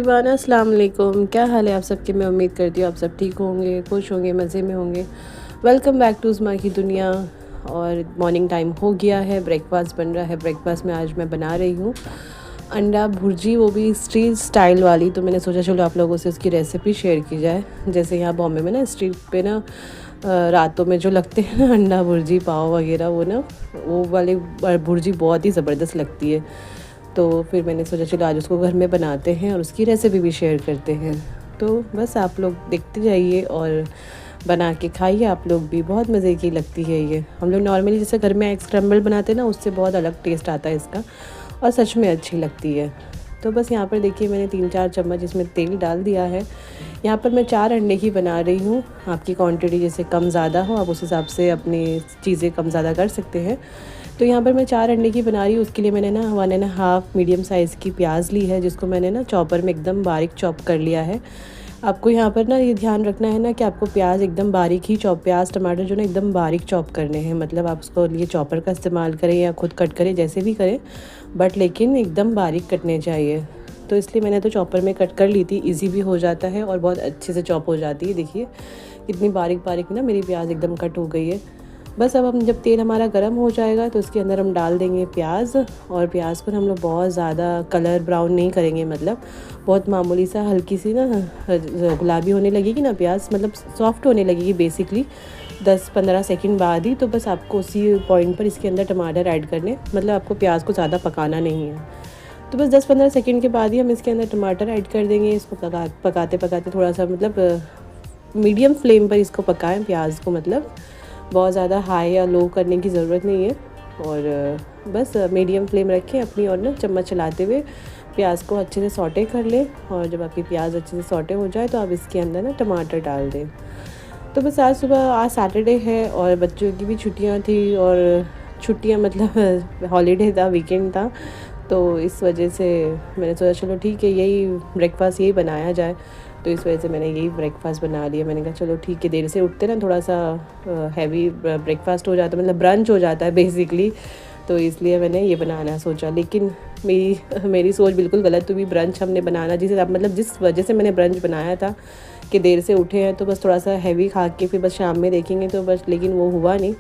Everyone, अस्सलाम वालेकुम। क्या हाल है आप सबके। मैं उम्मीद करती हूँ आप सब ठीक होंगे, खुश होंगे, मज़े में होंगे। वेलकम बैक टू उस्मा की दुनिया। और मॉर्निंग टाइम हो गया है, ब्रेकफास्ट बन रहा है। ब्रेकफास्ट में आज मैं बना रही हूँ अंडा भुर्जी, वो भी स्ट्रीट स्टाइल वाली। तो मैंने सोचा चलो आप लोगों से उसकी रेसिपी शेयर की जाए। जैसे यहाँ बॉम्बे में ना स्ट्रीट पे ना रातों में जो लगते हैं ना अंडा भुर्जी पाव वगैरह, वो वाली भुर्जी बहुत ही ज़बरदस्त लगती है। तो फिर मैंने सोचा चलो आज उसको घर में बनाते हैं और उसकी रेसिपी भी शेयर करते हैं। तो बस आप लोग देखते जाइए और बना के खाइए। आप लोग भी, बहुत मज़े की लगती है ये। हम लोग नॉर्मली जैसे घर में एग स्क्रम्बल बनाते हैं ना, उससे बहुत अलग टेस्ट आता है इसका, और सच में अच्छी लगती है। तो बस यहाँ पर देखिए मैंने 3-4 चम्मच इसमें तेल डाल दिया है। यहाँ पर मैं 4 अंडे की बना रही हूँ। आपकी क्वांटिटी जैसे कम ज़्यादा हो, आप उस हिसाब से अपनी चीज़ें कम ज़्यादा कर सकते हैं। तो यहाँ पर मैं 4 अंडे की बना रही हूँ। उसके लिए मैंने ना 1.5 मीडियम साइज़ की प्याज ली है, जिसको मैंने ना चॉपर में एकदम बारीक चॉप कर लिया है। आपको यहाँ पर ना ये ध्यान रखना है ना कि आपको प्याज एकदम बारीक ही चॉप, प्याज टमाटर जो ना एकदम बारीक चॉप करने हैं। मतलब आप उसको लिए चॉपर का इस्तेमाल करें या खुद कट करें, जैसे भी करें, बट लेकिन एकदम बारीक कटने चाहिए। तो इसलिए मैंने तो चॉपर में कट कर ली थी, ईजी भी हो जाता है और बहुत अच्छे से चॉप हो जाती है। देखिए कितनी बारीक बारीक ना मेरी प्याज एकदम कट हो गई है। बस अब हम जब तेल हमारा गर्म हो जाएगा तो उसके अंदर हम डाल देंगे प्याज। और प्याज को हम लोग बहुत ज़्यादा कलर ब्राउन नहीं करेंगे, मतलब बहुत मामूली सा, हल्की सी ना गुलाबी होने लगेगी ना प्याज, मतलब सॉफ्ट होने लगेगी बेसिकली 10-15 सेकंड बाद ही। तो बस आपको उसी पॉइंट पर इसके अंदर टमाटर ऐड करने, मतलब आपको प्याज को ज़्यादा पकाना नहीं है। तो बस 10-15 सेकंड के बाद ही हम इसके अंदर टमाटर ऐड कर देंगे। इसको पकाते पकाते थोड़ा सा, मतलब मीडियम फ्लेम पर इसको पकाएं प्याज को, मतलब बहुत ज़्यादा हाई या लो करने की ज़रूरत नहीं है। और बस मीडियम फ्लेम रखें अपनी, और ना चम्मच चलाते हुए प्याज को अच्छे से सौटे कर लें। और जब आपकी प्याज अच्छे से सौटे हो जाए तो आप इसके अंदर ना टमाटर डाल दें। तो बस आज सैटरडे है और बच्चों की भी छुट्टियां थी, और छुट्टियां मतलब हॉलीडे था, वीकेंड था। तो इस वजह से मैंने सोचा चलो ठीक है, यही ब्रेकफास्ट यही बनाया जाए। तो इस वजह से मैंने यही ब्रेकफास्ट बना लिया। मैंने कहा चलो ठीक है, देर से उठते ना, थोड़ा सा हैवी ब्रेकफास्ट हो जाता है, मतलब ब्रंच हो जाता है बेसिकली। तो इसलिए मैंने ये बनाना सोचा, लेकिन मेरी सोच बिल्कुल गलत हुई। ब्रंच हमने बनाना जिस वजह से मैंने ब्रंच बनाया था कि देर से उठे हैं तो बस थोड़ा सा हैवी खा के फिर बस शाम में देखेंगे, तो बस, लेकिन वो हुआ नहीं,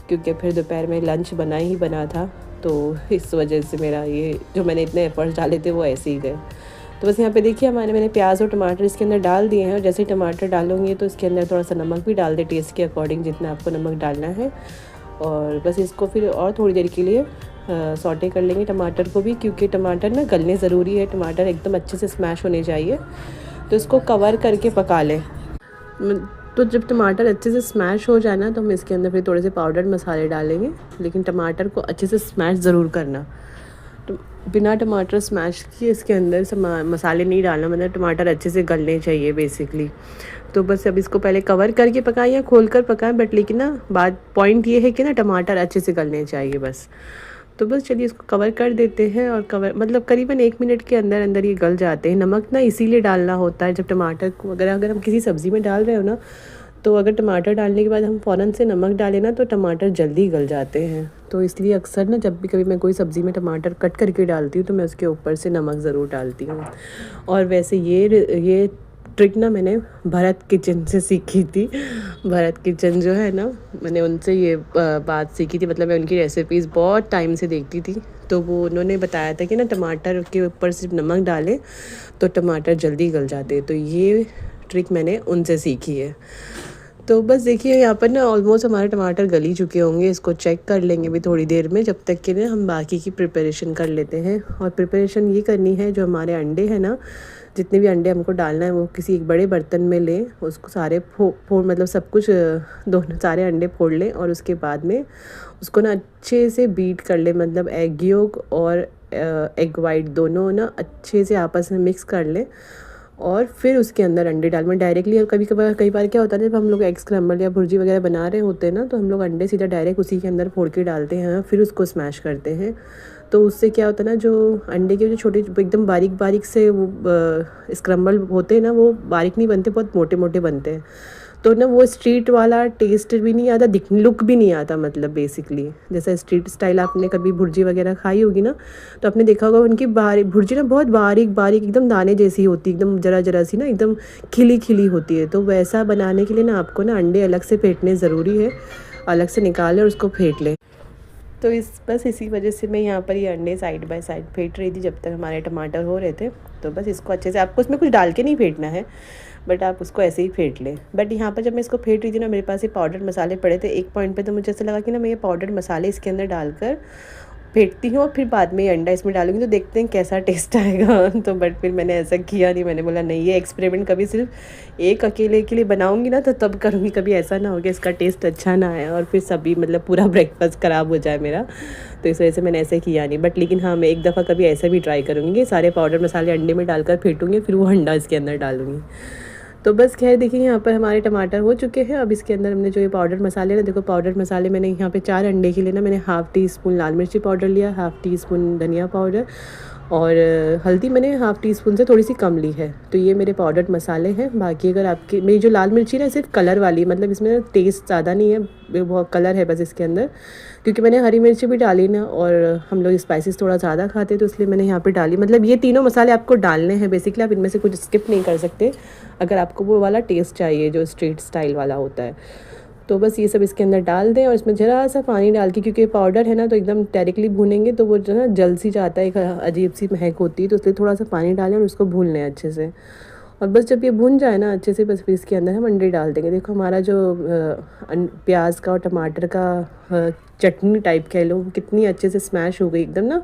क्योंकि फिर दोपहर में लंच बना ही बना था। तो इस वजह से मेरा ये जो मैंने इतने एफर्ट्स डाले थे वो ऐसे ही गए। तो बस यहाँ पे देखिए मैंने प्याज और टमाटर इसके अंदर डाल दिए हैं। और जैसे टमाटर डालूंगी तो इसके अंदर थोड़ा सा नमक भी डाल दे, टेस्ट के अकॉर्डिंग जितना आपको नमक डालना है। और बस इसको फिर और थोड़ी देर के लिए सौटे कर लेंगे टमाटर को भी, क्योंकि टमाटर ना गलने ज़रूरी है। टमाटर एकदम अच्छे से स्मैश होने चाहिए। तो इसको कवर करके पका लें। तो जब टमाटर अच्छे से स्मैश हो जाए ना, तो हम इसके अंदर फिर थोड़े से पाउडर मसाले डालेंगे, लेकिन टमाटर को अच्छे से स्मैश ज़रूर करना। तो बिना टमाटर स्मैश किए इसके अंदर मसाले नहीं डालना, मतलब टमाटर अच्छे से गलने चाहिए बेसिकली। तो बस अब इसको पहले कवर करके पकाएं या खोल कर पकाएं, बट लेकिन ना बात पॉइंट ये है कि ना टमाटर अच्छे से गलने चाहिए बस। तो बस चलिए इसको कवर कर देते हैं, और कवर मतलब करीबन 1 मिनट के अंदर अंदर ये गल जाते हैं। नमक ना इसीलिए डालना होता है जब टमाटर को, अगर हम किसी सब्ज़ी में डाल रहे हो ना, तो अगर टमाटर डालने के बाद हम फ़ौरन से नमक डालें ना, तो टमाटर जल्दी गल जाते हैं। तो इसलिए अक्सर ना जब भी कभी मैं कोई सब्ज़ी में टमाटर कट करके डालती हूँ तो मैं उसके ऊपर से नमक ज़रूर डालती हूँ। और वैसे ये ट्रिक ना मैंने भरत किचन से सीखी थी। भरत किचन जो है ना, मैंने उनसे ये बात सीखी थी, मतलब मैं उनकी रेसिपीज़ बहुत टाइम से देखती थी। तो वो उन्होंने बताया था कि ना टमाटर के ऊपर सिर्फ नमक डालें तो टमाटर जल्दी गल जाते। तो ये ट्रिक मैंने उनसे सीखी है। तो बस देखिए यहाँ पर ना ऑलमोस्ट हमारे टमाटर गल ही चुके होंगे। इसको चेक कर लेंगे भी थोड़ी देर में, जब तक कि ना हम बाकी की प्रिपरेशन कर लेते हैं। और प्रिपरेशन ये करनी है, जो हमारे अंडे हैं ना, जितने भी अंडे हमको डालना है वो किसी एक बड़े बर्तन में लें। उसको सारे फोड़ मतलब सब कुछ दोनों सारे अंडे फोड़ लें, और उसके बाद में उसको ना अच्छे से बीट कर लें, मतलब एग योक और एग वाइट दोनों ना अच्छे से आपस में मिक्स कर लें। और फिर उसके अंदर अंडे डालना डायरेक्टली। और कई बार क्या होता है, जब हम लोग एग स्क्रम्बल या भुर्जी वगैरह बना रहे होते हैं ना, तो हम लोग अंडे सीधा डायरेक्ट उसी के अंदर फोड़ के डालते हैं, फिर उसको स्मैश करते हैं। तो उससे क्या होता है ना, जो अंडे के जो छोटे एकदम बारीक बारीक से वो स्क्रम्बल होते हैं ना, वो बारीक नहीं बनते, बहुत मोटे मोटे बनते हैं। तो ना वो स्ट्रीट वाला टेस्ट भी नहीं आता, दिख लुक भी नहीं आता, मतलब बेसिकली जैसा स्ट्रीट स्टाइल आपने कभी भुर्जी वगैरह खाई होगी ना, तो आपने देखा होगा उनकी बारीक भुर्जी ना बहुत बारीक बारीक एकदम दाने जैसी होती है, एकदम जरा जरा सी ना एकदम खिली खिली होती है। तो वैसा बनाने के लिए ना आपको ना अंडे अलग से फेंटने ज़रूरी है, अलग से निकालें और उसको फेंट लें। तो बस इसी वजह से मैं यहाँ पर ये अंडे साइड बाय साइड फेंट रही थी जब तक हमारे टमाटर हो रहे थे। तो बस इसको अच्छे से, आपको इसमें कुछ डाल के नहीं फेंटना है, बट आप उसको ऐसे ही फेंट लें। बट यहाँ पर जब मैं इसको फेंट रही थी ना, मेरे पास ये पाउडर मसाले पड़े थे। एक पॉइंट पे तो मुझे ऐसा लगा कि ना मैं ये पाउडर मसाले इसके अंदर डालकर फेंटती हूँ और फिर बाद में ये अंडा इसमें डालूंगी तो देखते हैं कैसा टेस्ट आएगा। तो बट फिर मैंने ऐसा किया नहीं, मैंने बोला नहीं, ये एक्सपेरिमेंट कभी सिर्फ एक अकेले के लिए बनाऊंगी ना तो तब करूँगी, कभी ऐसा ना हो कि इसका टेस्ट अच्छा ना आए और फिर सभी मतलब पूरा ब्रेकफास्ट ख़राब हो जाए मेरा। तो इस वजह से मैंने ऐसे किया नहीं। बट लेकिन हाँ, मैं एक दफ़ा कभी ऐसा भी ट्राई करूँगी, सारे पाउडर मसाले अंडे में डालकर फेंटूँगी, फिर वो अंडा इसके अंदर डालूँगी। तो बस खैर देखिए यहाँ पर हमारे टमाटर हो चुके हैं। अब इसके अंदर हमने जो ये पाउडर मसाले ना, देखो पाउडर मसाले मैंने यहाँ पे 4 अंडे के लिए ना मैंने हाफ़ टी स्पून लाल मिर्ची पाउडर लिया, हाफ़ टी स्पून धनिया पाउडर और हल्दी मैंने हाफ़ टी स्पून से थोड़ी सी कम ली है। तो ये मेरे पाउडर मसाले हैं। बाकी अगर आपकी मेरी जो लाल मिर्ची ना सिर्फ कलर वाली, मतलब इसमें टेस्ट ज़्यादा नहीं है, बहुत कलर है बस इसके अंदर, क्योंकि मैंने हरी मिर्ची भी डाली ना और हम लोग स्पाइसेस थोड़ा ज़्यादा खाते हैं तो इसलिए मैंने यहाँ पे डाली। मतलब ये तीनों मसाले आपको डालने हैं बेसिकली, आप इनमें से कुछ स्किप नहीं कर सकते अगर आपको वो वाला टेस्ट चाहिए जो स्ट्रीट स्टाइल वाला होता है। तो बस ये सब इसके अंदर डाल दें और इसमें ज़रा सा पानी डाल के, क्योंकि पाउडर है ना तो एकदम डायरेक्टली भूनेंगे तो वो जो है ना जल सी जाता है, एक अजीब सी महक होती है, तो इसलिए थोड़ा सा पानी डालें और उसको भून लें अच्छे से। और बस जब ये भून जाए ना अच्छे से, बस फिर इसके अंदर हम अंडे डाल देंगे। देखो हमारा जो प्याज का और टमाटर का चटनी टाइप कह लो, कितनी अच्छे से स्मैश हो गई एकदम ना,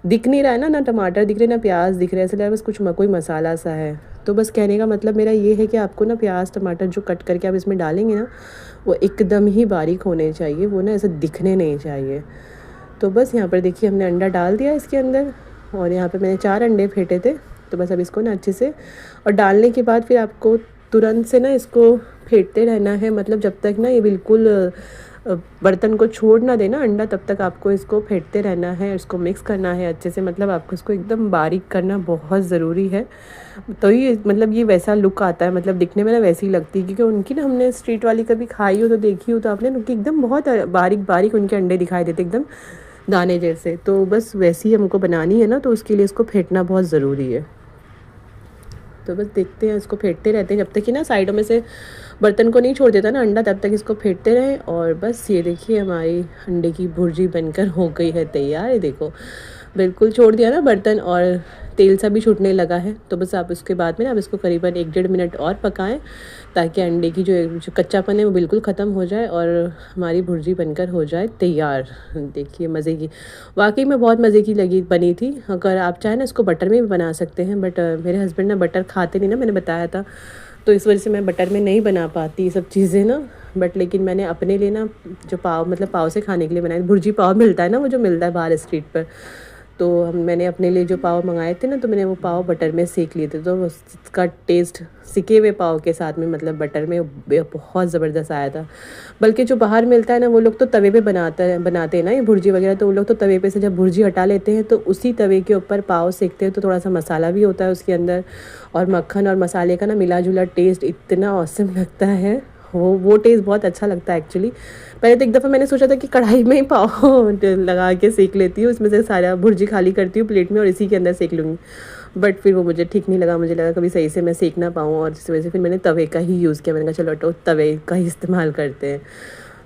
दिख नहीं रहा है ना टमाटर दिख रहे ना प्याज दिख रहा है, इसलिए बस कुछ कोई मसाला सा है। तो बस कहने का मतलब मेरा ये है कि आपको ना प्याज टमाटर जो कट करके आप इसमें डालेंगे ना वो एकदम ही बारीक होने चाहिए, वो ना ऐसे दिखने नहीं चाहिए। तो बस यहाँ पर देखिए हमने अंडा डाल दिया इसके अंदर और यहाँ पे मैंने 4 अंडे फेंटे थे। तो बस अब इसको ना अच्छे से, और डालने के बाद फिर आपको तुरंत से ना इसको फेंटते रहना है, मतलब जब तक ना ये बिल्कुल बर्तन को छोड़ ना देना अंडा, तब तक आपको इसको फेंटते रहना है, इसको मिक्स करना है अच्छे से, मतलब आपको इसको एकदम बारीक करना बहुत ज़रूरी है। तो ये मतलब ये वैसा लुक आता है, मतलब दिखने में ना वैसी ही लगती है, क्योंकि उनकी ना हमने स्ट्रीट वाली कभी खाई हो तो देखी हो तो आपने उनकी एकदम बहुत बारीक बारीक उनके अंडे दिखाई देते एकदम दाने जैसे। तो बस वैसी हमको बनानी है ना, तो उसके लिए इसको फेंटना बहुत ज़रूरी है। तो बस देखते हैं, इसको फेंटते रहते हैं जब तक कि ना साइडों में से बर्तन को नहीं छोड़ देता ना अंडा, तब तक इसको फेंटते रहें। और बस ये देखिए हमारी अंडे की भुर्जी बनकर हो गई है तैयार। ये देखो बिल्कुल छोड़ दिया ना बर्तन और तेल सा भी छूटने लगा है। तो बस आप उसके बाद में ना आप इसको करीबन 1-1.5 मिनट और पकाएं, ताकि अंडे की जो कच्चापन है वो बिल्कुल ख़त्म हो जाए और हमारी भुर्जी बनकर हो जाए तैयार। देखिए मज़े की, वाकई में बहुत मज़े की बनी थी। अगर आप चाहें ना इसको बटर में भी बना सकते हैं, बट मेरे हस्बैंड ना बटर खाते नहीं ना, मैंने बताया था, तो इस वजह से मैं बटर में नहीं बना पाती ये सब चीज़ें ना। बट लेकिन मैंने अपने लिए ना जो पाव, मतलब पाव से खाने के लिए बनाए, भुर्जी पाव मिलता है ना, वो जो मिलता है बाहर स्ट्रीट पर, तो मैंने अपने लिए जो पाव मंगाए थे ना, तो मैंने वो पाव बटर में सेक लिए थे, तो उसका टेस्ट सिके हुए पाव के साथ में मतलब बटर में बहुत ज़बरदस्त आया था। बल्कि जो बाहर मिलता है ना, वो लोग तो तवे पे बनाते हैं ना ये भुर्जी वगैरह, तो वो लोग तो तवे पे से जब भुर्जी हटा लेते हैं तो उसी तवे के ऊपर पाव सेकते हैं, तो थोड़ा सा मसाला भी होता है उसके अंदर और मक्खन और मसाले का ना मिला जुला टेस्ट इतना औसम लगता है, वो टेस्ट बहुत अच्छा लगता है एक्चुअली। पहले तो एक दफ़ा मैंने सोचा था कि कढ़ाई में ही पाव लगा के सेक लेती हूँ, उसमें से सारा भुर्जी खाली करती हूँ प्लेट में और इसी के अंदर सेक लूँगी, बट फिर वो मुझे ठीक नहीं लगा, मुझे लगा कभी सही से मैं सेक ना पाऊँ, और जिस वजह से फिर मैंने तवे का ही यूज़ किया। मैंने कहा चलो तो तवे का ही इस्तेमाल करते हैं।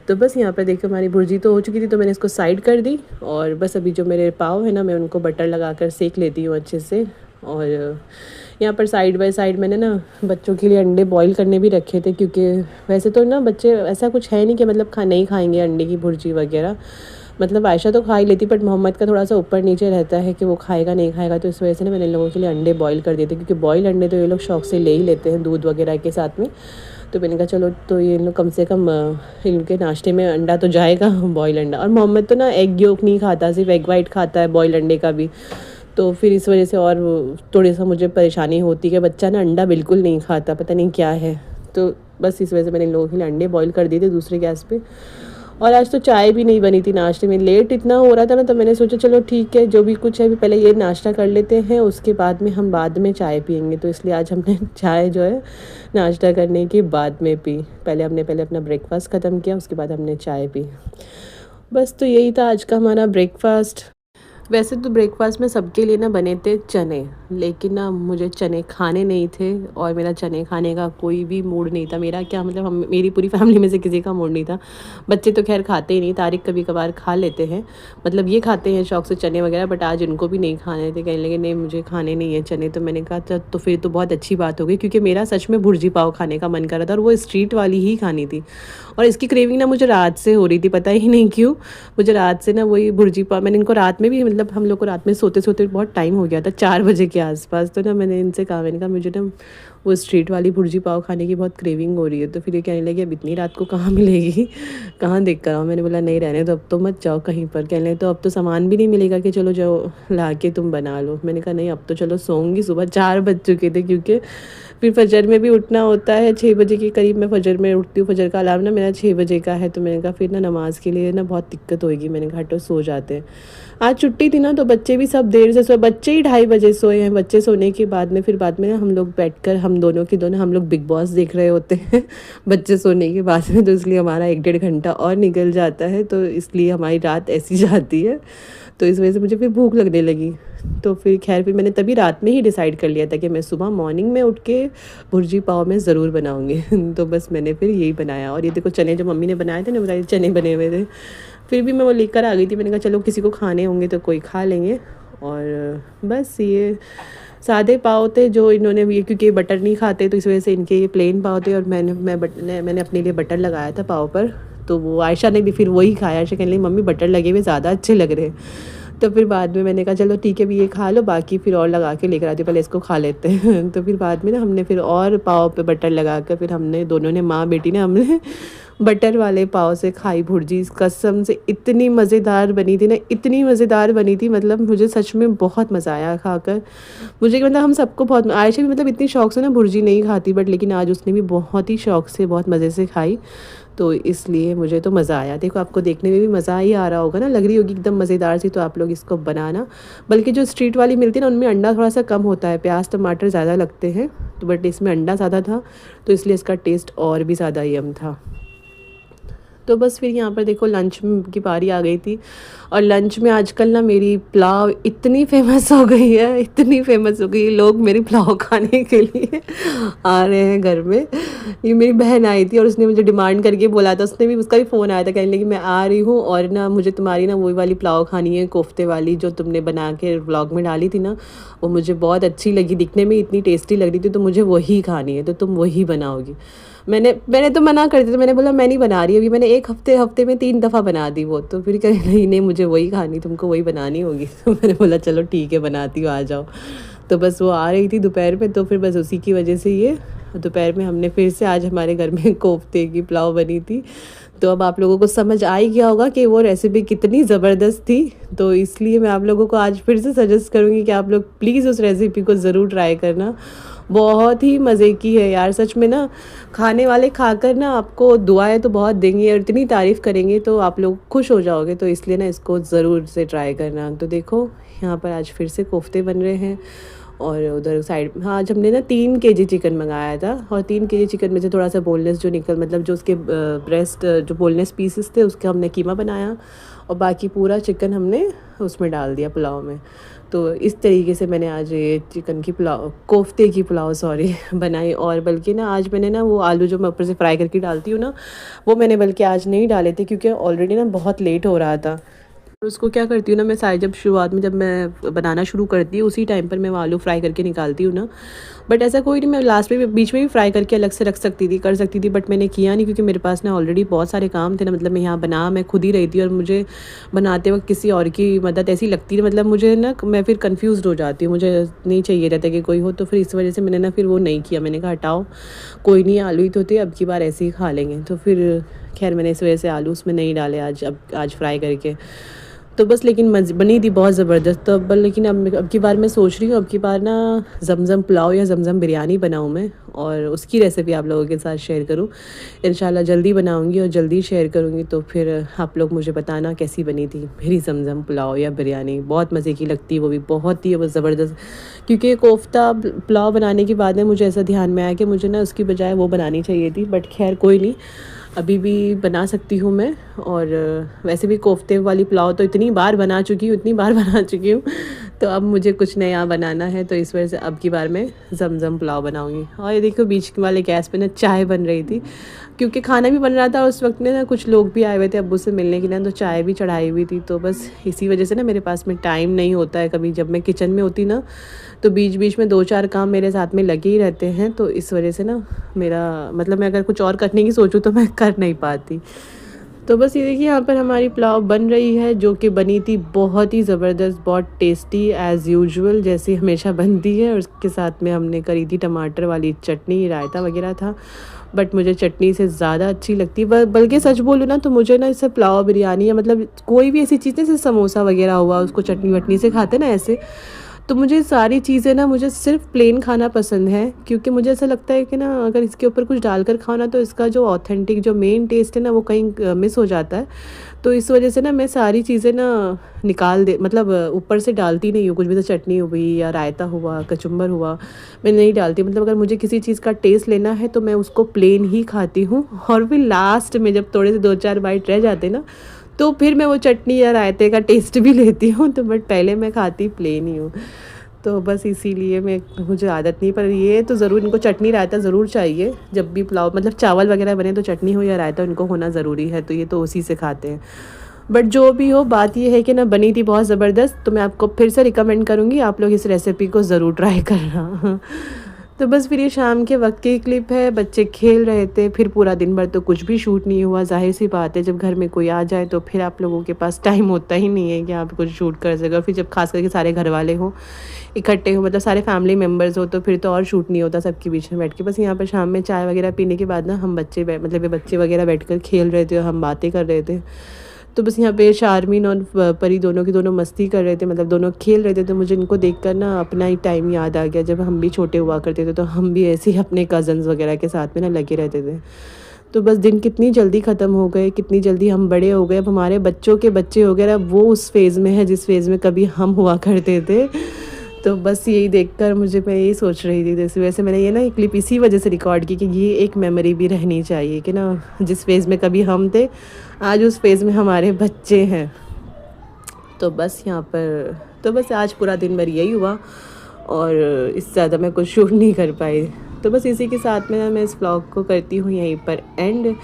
तो बस यहाँ पर देखो हमारी भुर्जी तो हो चुकी थी, तो मैंने इसको साइड कर दी और बस अभी जो मेरे पाव है ना, मैं उनको बटर लगा कर सेक लेती हूँ अच्छे से। और यहाँ पर साइड बाय साइड मैंने ना बच्चों के लिए अंडे बॉईल करने भी रखे थे, क्योंकि वैसे तो ना बच्चे ऐसा कुछ है नहीं कि मतलब नहीं खाएंगे अंडे की भुर्जी वगैरह, मतलब आयशा तो खा ही लेती, बट मोहम्मद का थोड़ा सा ऊपर नीचे रहता है कि वो खाएगा नहीं खाएगा, तो इस वजह से ना मैंने इन लोगों के लिए अंडे बॉईल कर दिए थे, क्योंकि बॉयल अंडे तो ये लोग शौक से ले ही लेते हैं दूध वगैरह के साथ में। तो मैंने कहा चलो तो ये लोग कम से कम इनके नाश्ते में अंडा तो जाएगा, बॉयल अंडा। और मोहम्मद तो ना एग योक नहीं खाता, सिर्फ एग वाइट खाता है बॉयल अंडे का भी, तो फिर इस वजह से और थोड़ी सा मुझे परेशानी होती है कि बच्चा ना अंडा बिल्कुल नहीं खाता, पता नहीं क्या है। तो बस इस वजह से मैंने इन लोगों के लिए अंडे बॉईल कर दिए थे दूसरे गैस पे। और आज तो चाय भी नहीं बनी थी नाश्ते में, लेट इतना हो रहा था ना, तो मैंने सोचा चलो ठीक है जो भी कुछ है अभी पहले ये नाश्ता कर लेते हैं, उसके बाद में हम बाद में चाय पियेंगे। तो इसलिए आज हमने चाय जो है नाश्ता करने के बाद में पी। पहले अपना ब्रेकफास्ट ख़त्म किया, उसके बाद हमने चाय पी। बस तो यही था आज का हमारा ब्रेकफास्ट। वैसे तो ब्रेकफास्ट में सबके लिए ना बने थे चने, लेकिन ना मुझे चने खाने नहीं थे और मेरा चने खाने का कोई भी मूड नहीं था। मेरा क्या मतलब, हम मेरी पूरी फैमिली में से किसी का मूड नहीं था। बच्चे तो खैर खाते ही नहीं, तारिक कभी कभार खा लेते हैं, मतलब ये खाते हैं शौक से चने वगैरह, बट आज उनको भी नहीं खाने थे। कहने लगे नहीं मुझे खाने नहीं है चने। तो मैंने कहा तो फिर तो बहुत अच्छी बात हो गई, क्योंकि मेरा सच में भुर्जी पाव खाने का मन कर रहा था और वो स्ट्रीट वाली ही खानी थी। और इसकी क्रेविंग ना मुझे रात से हो रही थी, पता ही नहीं क्यों। मुझे रात से ना वही भुर्जी पाव, मैंने इनको रात में भी, मतलब हम लोग को रात में सोते सोते बहुत टाइम हो गया था, 4 बजे के आसपास। तो ना मैंने इनसे कहा, मैंने कहा मुझे ना वो स्ट्रीट वाली भुर्जी पाव खाने की बहुत क्रेविंग हो रही है। तो फिर ये कहने लगे अब इतनी रात को कहाँ मिलेगी, कहाँ देख कर आओ। मैंने बोला नहीं रहने तो अब तो मत जाओ कहीं पर। कहने लगे तो अब तो सामान भी नहीं मिलेगा कि चलो जाओ ला के तुम बना लो। मैंने कहा नहीं अब तो चलो सोऊंगी, सुबह 4 बज चुके थे, क्योंकि फिर फजर में भी उठना होता है। 6 बजे के करीब मैं फजर में उठती हूँ, फजर का अलार्म ना मेरा 6 बजे का है। तो मैंने कहा फिर ना नमाज़ के लिए ना बहुत दिक्कत होएगी, मैंने कहा हटो सो जाते हैं। आज छुट्टी थी ना, तो बच्चे भी सब देर से सोए, बच्चे ही 2:30 बजे सोए हैं। बच्चे सोने के बाद में फिर बाद में ना हम लोग बैठकर हम दोनों हम लोग बिग बॉस देख रहे होते हैं बच्चे सोने के बाद में। तो इसलिए हमारा 1-1.5 घंटा और निकल जाता है, तो इसलिए हमारी रात ऐसी जाती है। तो इस वजह से मुझे फिर भूख लगने लगी। तो फिर मैंने तभी रात में ही डिसाइड कर लिया था कि मैं सुबह मॉर्निंग में उठ के भुर्जी पाव मैं ज़रूर बनाऊंगी तो बस मैंने फिर यही बनाया। और ये देखो चने जो मम्मी ने बनाए थे ना, बताइए चने बने हुए थे, फिर भी मैं वो लेकर आ गई थी। मैंने कहा चलो किसी को खाने होंगे तो कोई खा लेंगे। और बस ये सादे पाव थे जो इन्होंने, ये क्योंकि बटर नहीं खाते तो इस वजह से इनके ये प्लेन पाव थे। और मैंने अपने लिए बटर लगाया था पाव पर, तो वो आयशा ने भी फिर वही खाया। आयशा कहने लगी मम्मी बटर लगे हुए ज़्यादा अच्छे लग रहे हैं। तो फिर बाद में मैंने कहा चलो ठीक है भी ये खा लो, बाकी फिर और लगा के लेकर आती हूँ, पहले इसको खा लेते हैं तो फिर बाद में ना हमने फिर और पाव पे बटर लगा कर फिर हमने दोनों ने, माँ बेटी ने, हमने बटर वाले पाव से खाई भुर्जी। कसम से इतनी मज़ेदार बनी थी ना, इतनी मज़ेदार बनी थी, मतलब मुझे सच में बहुत मज़ा आया खाकर। मुझे मतलब हम सबको बहुत, आयशा भी मतलब इतनी शौक से ना भुर्जी नहीं खाती, बट लेकिन आज उसने भी बहुत ही शौक से बहुत मज़े से खाई। तो इसलिए मुझे तो मज़ा आया। देखो आपको देखने में भी मज़ा ही आ रहा होगा ना, लग रही होगी एकदम मज़ेदार सी। तो आप लोग इसको बनाना। बल्कि जो स्ट्रीट वाली मिलती है ना उनमें अंडा थोड़ा सा कम होता है, प्याज टमाटर ज़्यादा लगते हैं, तो बट इसमें अंडा ज़्यादा था, तो इसलिए इसका टेस्ट और भी ज़्यादा यम था। तो बस फिर यहाँ पर देखो लंच की बारी आ गई थी। और लंच में आजकल ना मेरी पुलाव इतनी फेमस हो गई है, इतनी फेमस हो गई है, लोग मेरी पुलाव खाने के लिए आ रहे हैं घर में। ये मेरी बहन आई थी और उसने मुझे डिमांड करके बोला था, उसने भी, उसका भी फ़ोन आया था, कहने लगी मैं आ रही हूँ और ना मुझे तुम्हारी ना वही वाली पुलाव खानी है, कोफ्ते वाली जो तुमने बना के व्लॉग में डाली थी ना, वो मुझे बहुत अच्छी लगी, दिखने में इतनी टेस्टी लग रही थी, तो मुझे वही खानी है, तो तुम वही बनाओगी। मैंने तो मना कर दिया था, मैंने बोला मैं नहीं बना रही अभी, मैंने एक हफ्ते में 3 दफ़ा बना दी वो। तो फिर कहे नहीं मुझे वही खानी, तुमको वही बनानी होगी तो मैंने बोला चलो ठीक है बनाती हूँ, आ जाओ। तो बस वो आ रही थी दोपहर में, तो फिर बस उसी की वजह से ये दोपहर में हमने फिर से आज हमारे घर में कोफ्ते की पुलाव बनी थी। तो अब आप लोगों को समझ आ ही गया होगा कि वो रेसिपी कितनी ज़बरदस्त थी। तो इसलिए मैं आप लोगों को आज फिर से सजेस्ट करूँगी कि आप लोग प्लीज़ उस रेसिपी को ज़रूर ट्राई करना, बहुत ही मज़े की है यार सच में ना। खाने वाले खाकर ना आपको दुआएं तो बहुत देंगे और इतनी तारीफ़ करेंगे, तो आप लोग खुश हो जाओगे। तो इसलिए ना इसको ज़रूर से ट्राई करना। तो देखो यहाँ पर आज फिर से कोफ्ते बन रहे हैं। और उधर साइड, हाँ, आज हमने ना 3 केजी चिकन मंगाया था, और 3 केजी चिकन में से थोड़ा सा बोनलेस जो मतलब जो उसके ब्रेस्ट जो बोनलेस पीसेस थे उसके हमने कीमा बनाया, और बाकी पूरा चिकन हमने उसमें डाल दिया पुलाव में। तो इस तरीके से मैंने आज ये चिकन की पुलाव, कोफ्ते की पुलाव सॉरी बनाई। और बल्कि ना आज मैंने ना वो आलू जो मैं ऊपर से फ्राई करके डालती हूँ ना, वो मैंने बल्कि आज नहीं डाले थे, क्योंकि ऑलरेडी ना बहुत लेट हो रहा था। उसको क्या करती हूँ ना मैं, सारी जब शुरुआत में जब मैं बनाना शुरू करती हूँ उसी टाइम पर मैं वो आलू फ्राई करके निकालती हूँ ना। बट ऐसा कोई नहीं, मैं लास्ट में बीच में भी फ्राई करके अलग से रख सकती थी, कर सकती थी, बट मैंने किया नहीं, क्योंकि मेरे पास ना ऑलरेडी बहुत सारे काम थे ना। मतलब मैं यहाँ मैं खुद ही रही थी, और मुझे बनाते वक्त किसी और की मदद ऐसी लगती है, मतलब मुझे ना मैं फिर कन्फ्यूज़ हो जाती हूँ, मुझे नहीं चाहिए रहता कि कोई हो। तो फिर इस वजह से मैंने ना फिर वो नहीं किया, मैंने कहा हटाओ कोई नहीं, आलू ही तो थे, अब की बार ऐसे ही खा लेंगे। तो फिर खैर मैंने इस वजह से आलू उसमें नहीं डाले आज फ्राई करके। तो बस लेकिन बनी थी बहुत ज़बरदस्त। तो लेकिन अब की बार मैं सोच रही हूँ अब की बार ना ज़मज़म पुलाव या ज़मज़म बिरयानी बनाऊँ मैं, और उसकी रेसिपी आप लोगों के साथ शेयर करूँ। इंशाल्लाह जल्दी बनाऊँगी और जल्दी शेयर करूँगी, तो फिर आप लोग मुझे बताना कैसी बनी थी मेरी ज़मज़म पुलाव या बिरयानी। बहुत मज़े की लगती है वो भी, बहुत ही वो ज़बरदस्त। क्योंकि कोफ्ता पुलाव बनाने के बाद में मुझे ऐसा ध्यान में आया कि मुझे ना उसकी बजाय वो बनानी चाहिए थी, बट खैर कोई नहीं, अभी भी बना सकती हूँ मैं। और वैसे भी कोफ्ते वाली पुलाव तो इतनी बार बना चुकी हूँ, इतनी बार बना चुकी हूँ, तो अब मुझे कुछ नया बनाना है, तो इस वजह से अब की बार मैं ज़मज़म पुलाव बनाऊँगी। और ये देखो बीच वाले गैस पे ना चाय बन रही थी, क्योंकि खाना भी बन रहा था उस वक्त में ना, कुछ लोग भी आए हुए थे अब्बू से मिलने के लिए, तो चाय भी चढ़ाई हुई थी। तो बस इसी वजह से ना मेरे पास में टाइम नहीं होता है कभी, जब मैं किचन में होती ना तो बीच बीच में 2-4 काम मेरे साथ में लगे ही रहते हैं, तो इस वजह से ना मेरा मतलब मैं अगर कुछ और करने की सोचूं तो मैं कर नहीं पाती। तो बस ये देखिए यहाँ पर हमारी पुलाव बन रही है, जो कि बनी थी बहुत ही ज़बरदस्त, बहुत टेस्टी एज़ यूजुअल जैसी हमेशा बनती है। और उसके साथ में हमने करी थी टमाटर वाली चटनी, रायता वगैरह था, बट मुझे चटनी से ज़्यादा अच्छी लगती है। बल्कि सच बोलूँ ना तो मुझे ना इससे पुलाव बिरयानी या मतलब कोई भी ऐसी चीज़ जैसे समोसा वगैरह हुआ, उसको चटनी वटनी से खाते ना ऐसे, तो मुझे सारी चीज़ें ना मुझे सिर्फ प्लेन खाना पसंद है। क्योंकि मुझे ऐसा लगता है कि ना अगर इसके ऊपर कुछ डालकर खाओ ना तो इसका जो ऑथेंटिक जो मेन टेस्ट है ना वो कहीं मिस हो जाता है। तो इस वजह से ना मैं सारी चीज़ें ना निकाल दे मतलब ऊपर से डालती नहीं हूँ, कुछ भी, तो चटनी हो गई या रायता हुआ, कचुम्बर हुआ, मैं नहीं डालती। मतलब अगर मुझे किसी चीज़ का टेस्ट लेना है तो मैं उसको प्लेन ही खाती हूँ, और फिर लास्ट में जब थोड़े से 2-4 बाइट रह जाते ना तो फिर मैं वो चटनी या रायते का टेस्ट भी लेती हूँ। तो बट पहले मैं खाती प्लेन ही हूँ, तो बस इसीलिए मुझे आदत नहीं। पर ये तो ज़रूर इनको चटनी रायता ज़रूर चाहिए, जब भी पुलाव मतलब चावल वगैरह बने तो चटनी हो या रायता इनको होना ज़रूरी है, तो ये तो उसी से खाते हैं। बट जो भी हो, बात ये है कि ना बनी थी बहुत ज़बरदस्त, तो मैं आपको फिर से रिकमेंड करूँगी आप लोग इस रेसिपी को ज़रूर ट्राई करना। तो बस फिर ये शाम के वक्त की क्लिप है, बच्चे खेल रहे थे, फिर पूरा दिन भर तो कुछ भी शूट नहीं हुआ। ज़ाहिर सी बात है जब घर में कोई आ जाए तो फिर आप लोगों के पास टाइम होता ही नहीं है कि आप कुछ शूट कर सकें। और फिर जब खास करके सारे घर वाले हों, इकट्ठे हों, मतलब सारे फैमिली मेम्बर्स हो, तो फिर तो और शूट नहीं होता सबके बीच में बैठ के। बस यहाँ पर शाम में चाय वगैरह पीने के बाद ना हम मतलब ये बच्चे वगैरह बैठ कर खेल रहे थे और हम बातें कर रहे थे। तो बस यहाँ पे शारमीन और परी दोनों की दोनों मस्ती कर रहे थे, मतलब दोनों खेल रहे थे। तो मुझे इनको देखकर ना अपना ही टाइम याद आ गया, जब हम भी छोटे हुआ करते थे तो हम भी ऐसे ही अपने कज़न्स वगैरह के साथ में ना लगे रहते थे। तो बस दिन कितनी जल्दी ख़त्म हो गए, कितनी जल्दी हम बड़े हो गए। अब हमारे बच्चों के बच्चे वगैरह वो उस फेज़ में है जिस फेज़ में कभी हम हुआ करते थे। तो बस यही देखकर मैं यही सोच रही थी। जैसे वैसे मैंने ये ना क्लिप इसी वजह से रिकॉर्ड की कि ये एक मेमोरी भी रहनी चाहिए कि ना जिस फेज़ में कभी हम थे, आज उस फेज़ में हमारे बच्चे हैं। तो बस यहाँ पर तो बस आज पूरा दिन भर यही हुआ, और इससे ज़्यादा मैं कुछ शूट नहीं कर पाई। तो बस इसी के साथ में मैं इस व्लॉग को करती हूँ यहीं पर एंड।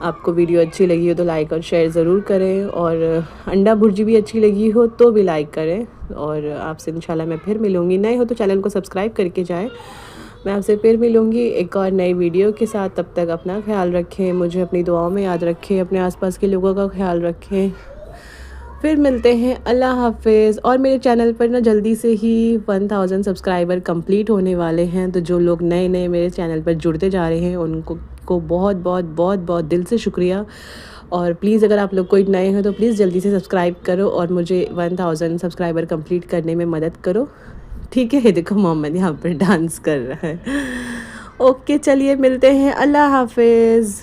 आपको वीडियो अच्छी लगी हो तो लाइक और शेयर ज़रूर करें, और अंडा भुर्जी भी अच्छी लगी हो तो भी लाइक करें। और आपसे इंशाल्लाह मैं फिर मिलूँगी, नए हो तो चैनल को सब्सक्राइब करके जाएं। मैं आपसे फिर मिलूँगी एक और नई वीडियो के साथ। तब तक अपना ख्याल रखें, मुझे अपनी दुआओं में याद रखें, अपने आसपास के लोगों का ख्याल रखें। फिर मिलते हैं, अल्लाह हाफ़िज़। और मेरे चैनल पर ना जल्दी से ही 1000 सब्सक्राइबर कंप्लीट होने वाले हैं, तो जो लोग नए नए मेरे चैनल पर जुड़ते जा रहे हैं उनको बहुत बहुत बहुत बहुत दिल से शुक्रिया। और प्लीज़ अगर आप लोग कोई नए हैं तो प्लीज़ जल्दी से सब्सक्राइब करो और मुझे 1000 सब्सक्राइबर कंप्लीट करने में मदद करो, ठीक है। देखो मोहम्मद यहाँ पर डांस कर रहा है। ओके चलिए मिलते हैं, अल्लाह हाफ़िज़।